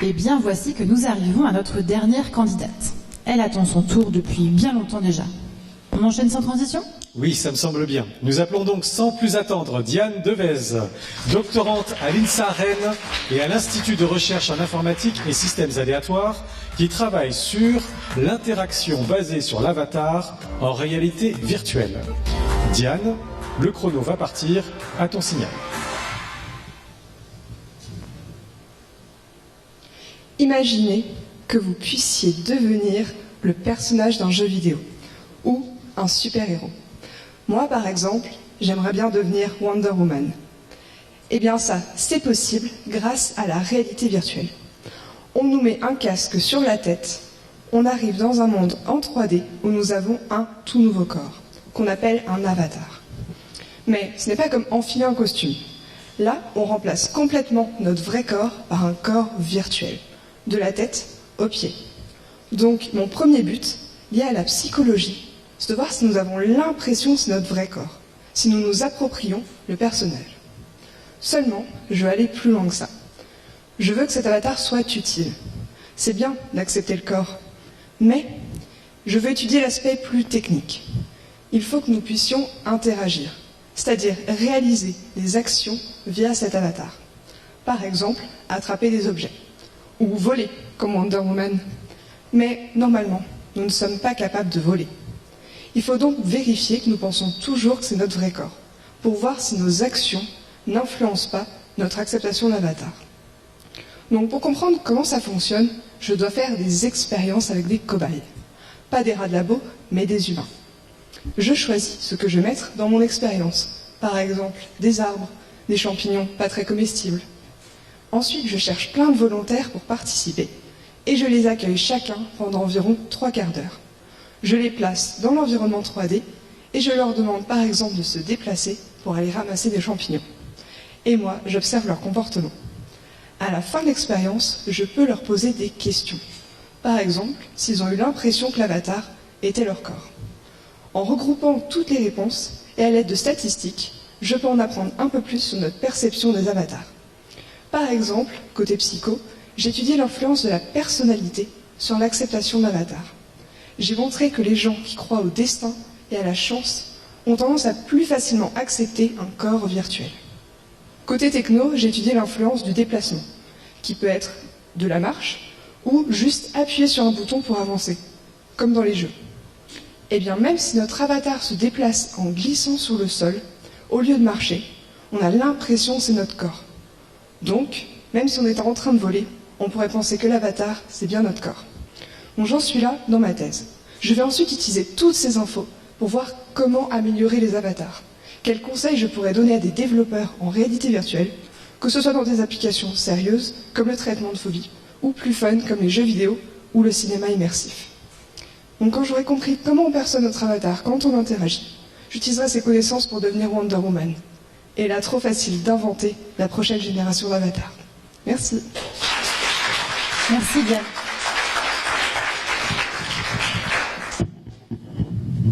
Eh bien, voici que nous arrivons à notre dernière candidate. Elle attend son tour depuis bien longtemps déjà. On enchaîne sans transition ? Oui, ça me semble bien. Nous appelons donc sans plus attendre Diane Devez, doctorante à l'INSA Rennes et à l'Institut de recherche en informatique et systèmes aléatoires, qui travaille sur l'interaction basée sur l'avatar en réalité virtuelle. Diane, le chrono va partir, à ton signal. Imaginez que vous puissiez devenir le personnage d'un jeu vidéo ou un super-héros. Moi, par exemple, j'aimerais bien devenir Wonder Woman. Eh bien ça, c'est possible grâce à la réalité virtuelle. On nous met un casque sur la tête, on arrive dans un monde en 3D où nous avons un tout nouveau corps, qu'on appelle un avatar. Mais ce n'est pas comme enfiler un costume. Là, on remplace complètement notre vrai corps par un corps virtuel, de la tête aux pieds. Donc, mon premier but, lié à la psychologie, c'est de voir si nous avons l'impression que c'est notre vrai corps, si nous nous approprions le personnage. Seulement, je veux aller plus loin que ça. Je veux que cet avatar soit utile. C'est bien d'accepter le corps, mais je veux étudier l'aspect plus technique. Il faut que nous puissions interagir, c'est-à-dire réaliser des actions via cet avatar. Par exemple, attraper des objets, ou voler, comme Wonder Woman. Mais normalement, nous ne sommes pas capables de voler. Il faut donc vérifier que nous pensons toujours que c'est notre vrai corps, pour voir si nos actions n'influencent pas notre acceptation de l'avatar. Donc pour comprendre comment ça fonctionne, je dois faire des expériences avec des cobayes. Pas des rats de labo, mais des humains. Je choisis ce que je vais mettre dans mon expérience. Par exemple, des arbres, des champignons pas très comestibles. Ensuite, je cherche plein de volontaires pour participer et je les accueille chacun pendant environ 3 quarts d'heure. Je les place dans l'environnement 3D et je leur demande par exemple de se déplacer pour aller ramasser des champignons. Et moi, j'observe leur comportement. À la fin de l'expérience, je peux leur poser des questions. Par exemple, s'ils ont eu l'impression que l'avatar était leur corps. En regroupant toutes les réponses et à l'aide de statistiques, je peux en apprendre un peu plus sur notre perception des avatars. Par exemple, côté psycho, j'ai étudié l'influence de la personnalité sur l'acceptation de l'avatar. J'ai montré que les gens qui croient au destin et à la chance ont tendance à plus facilement accepter un corps virtuel. Côté techno, j'ai étudié l'influence du déplacement, qui peut être de la marche ou juste appuyer sur un bouton pour avancer, comme dans les jeux. Eh bien, même si notre avatar se déplace en glissant sur le sol, au lieu de marcher, on a l'impression que c'est notre corps. Donc, même si on est en train de voler, on pourrait penser que l'avatar, c'est bien notre corps. Bon, j'en suis là dans ma thèse. Je vais ensuite utiliser toutes ces infos pour voir comment améliorer les avatars. Quels conseils je pourrais donner à des développeurs en réalité virtuelle, que ce soit dans des applications sérieuses, comme le traitement de phobie, ou plus fun, comme les jeux vidéo ou le cinéma immersif. Donc quand j'aurai compris comment on perçoit notre avatar quand on interagit, j'utiliserai ces connaissances pour devenir Wonder Woman. Et là, trop facile d'inventer la prochaine génération d'avatars. Merci. Merci Diane.